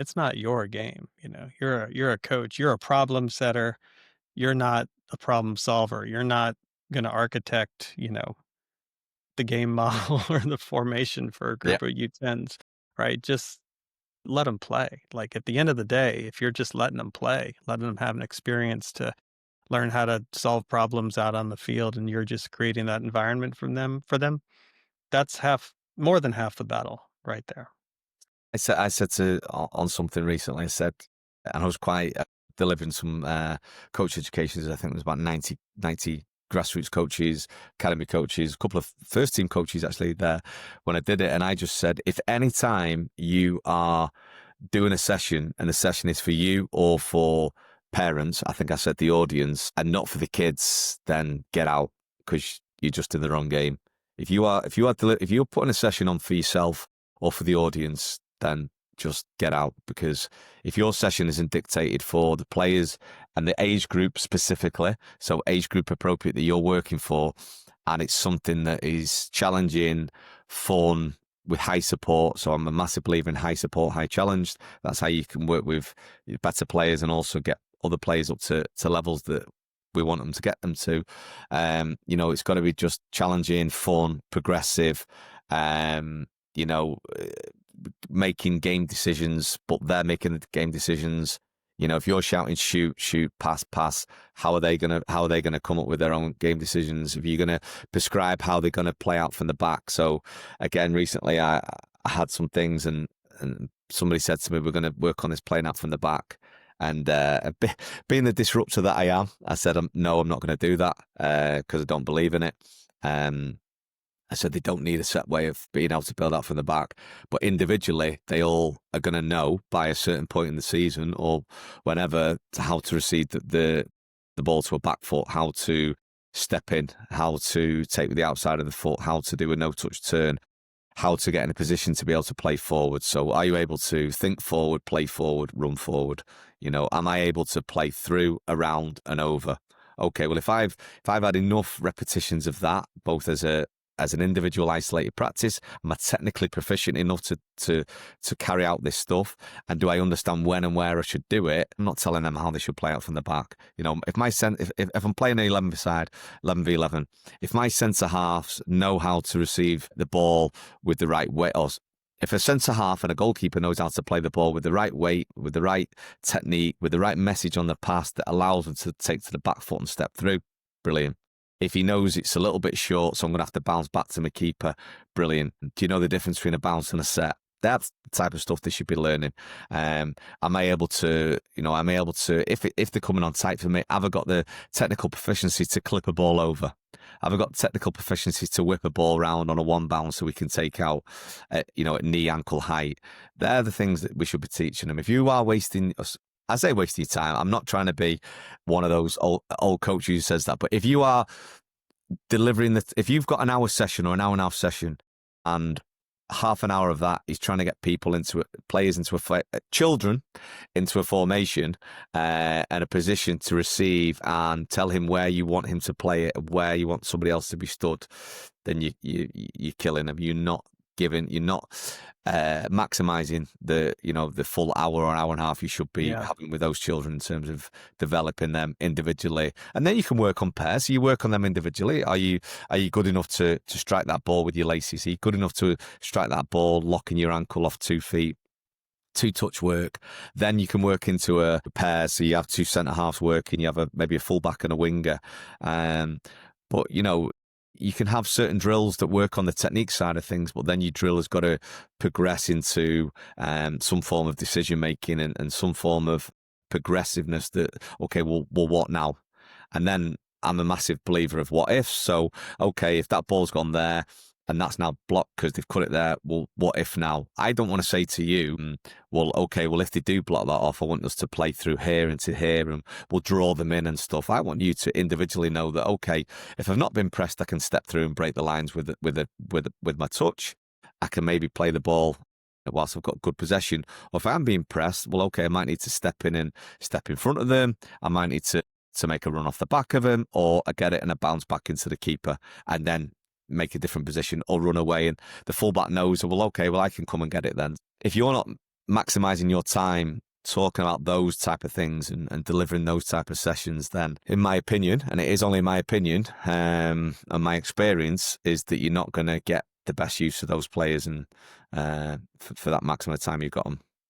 It's not your game, you're a coach, you're a problem setter, you're not a problem solver, you're not gonna architect, the game model or the formation for a Yeah. group of U10s, right? Just let them play. Like, at the end of the day, if you're just letting them play, letting them have an experience to learn how to solve problems out on the field, and you're just creating that environment for them, that's more than half the battle right there. I said on something recently. I said, and I was quite delivering some coach educations. I think there was about 90 grassroots coaches, academy coaches, a couple of first team coaches actually there when I did it. And I just said, if any time you are doing a session and the session is for you or for parents, I think I said the audience, and not for the kids, then get out because you're just in the wrong game. If you're putting a session on for yourself or for the audience, then just get out, because if your session isn't dictated for the players and the age group specifically, so age group appropriate that you're working for, and it's something that is challenging, fun, with high support. So I'm a massive believer in high support, high challenged. That's how you can work with better players and also get other players up to levels that we want them to get them to. It's got to be just challenging, fun, progressive, um, you know, making game decisions, but they're making the game decisions. If you're shouting shoot, shoot, pass, pass, how are they gonna come up with their own game decisions? If you're gonna prescribe how they're gonna play out from the back. So again, recently I had some things, and somebody said to me, we're gonna work on this playing out from the back. And being the disruptor that I am, I said, no, I'm not going to do that because I don't believe in it. I said they don't need a set way of being able to build out from the back, but individually they all are going to know by a certain point in the season or whenever how to receive the ball to a back foot, how to step in, how to take with the outside of the foot, how to do a no touch turn, how to get in a position to be able to play forward. So are you able to think forward, play forward, run forward? Am I able to play through, around and over? Okay, well, if I've had enough repetitions of that, both as an individual isolated practice, am I technically proficient enough to carry out this stuff? And do I understand when and where I should do it? I'm not telling them how they should play out from the back. If I'm playing an 11 side, 11v11, if my centre halves know how to receive the ball with the right weight, or if a centre half and a goalkeeper knows how to play the ball with the right weight, with the right technique, with the right message on the pass that allows them to take to the back foot and step through, brilliant. If he knows it's a little bit short, so I'm going to have to bounce back to my keeper, brilliant. Do you know the difference between a bounce and a set? That's the type of stuff they should be learning. Am I able to, if they're coming on tight for me, have I got the technical proficiency to clip a ball over? Have I got technical proficiency to whip a ball around on a one bounce so we can take out, at knee, ankle height? They're the things that we should be teaching them. If you are wasting, I say wasting your time, I'm not trying to be one of those old coaches who says that, but if you are if you've got an hour session or an hour and a half session and half an hour of that is trying to get people children into a formation and a position to receive and tell him where you want him to play it, where you want somebody else to be stood, then you're killing them. You're not maximizing the full hour or hour and a half you should be Yeah. having with those children in terms of developing them individually. And then you can work on pairs. So you work on them individually. Are you good enough to strike that ball with your laces? Are you good enough to strike that ball locking your ankle off 2 feet? 2-touch work. Then you can work into a pair. So you have two centre halves working. You have maybe a full back and a winger. But you can have certain drills that work on the technique side of things, but then your drill has got to progress into some form of decision making and some form of progressiveness that, okay, well, what now? And then I'm a massive believer of what ifs. So, okay, if that ball's gone there and that's now blocked because they've cut it there, well, what if now? I don't want to say to you, well, okay, well, if they do block that off, I want us to play through here into here and we'll draw them in and stuff. I want you to individually know that, okay, if I've not been pressed, I can step through and break the lines with my touch. I can maybe play the ball whilst I've got good possession. Or if I'm being pressed, well, okay, I might need to step in and step in front of them. I might need to make a run off the back of them, or I get it and I bounce back into the keeper and then make a different position or run away. And the fullback knows, well, okay, well, I can come and get it then. If you're not maximizing your time talking about those type of things and delivering those type of sessions, then in my opinion, and it is only my opinion, and my experience, is that you're not going to get the best use of those players and for that maximum time you've got them.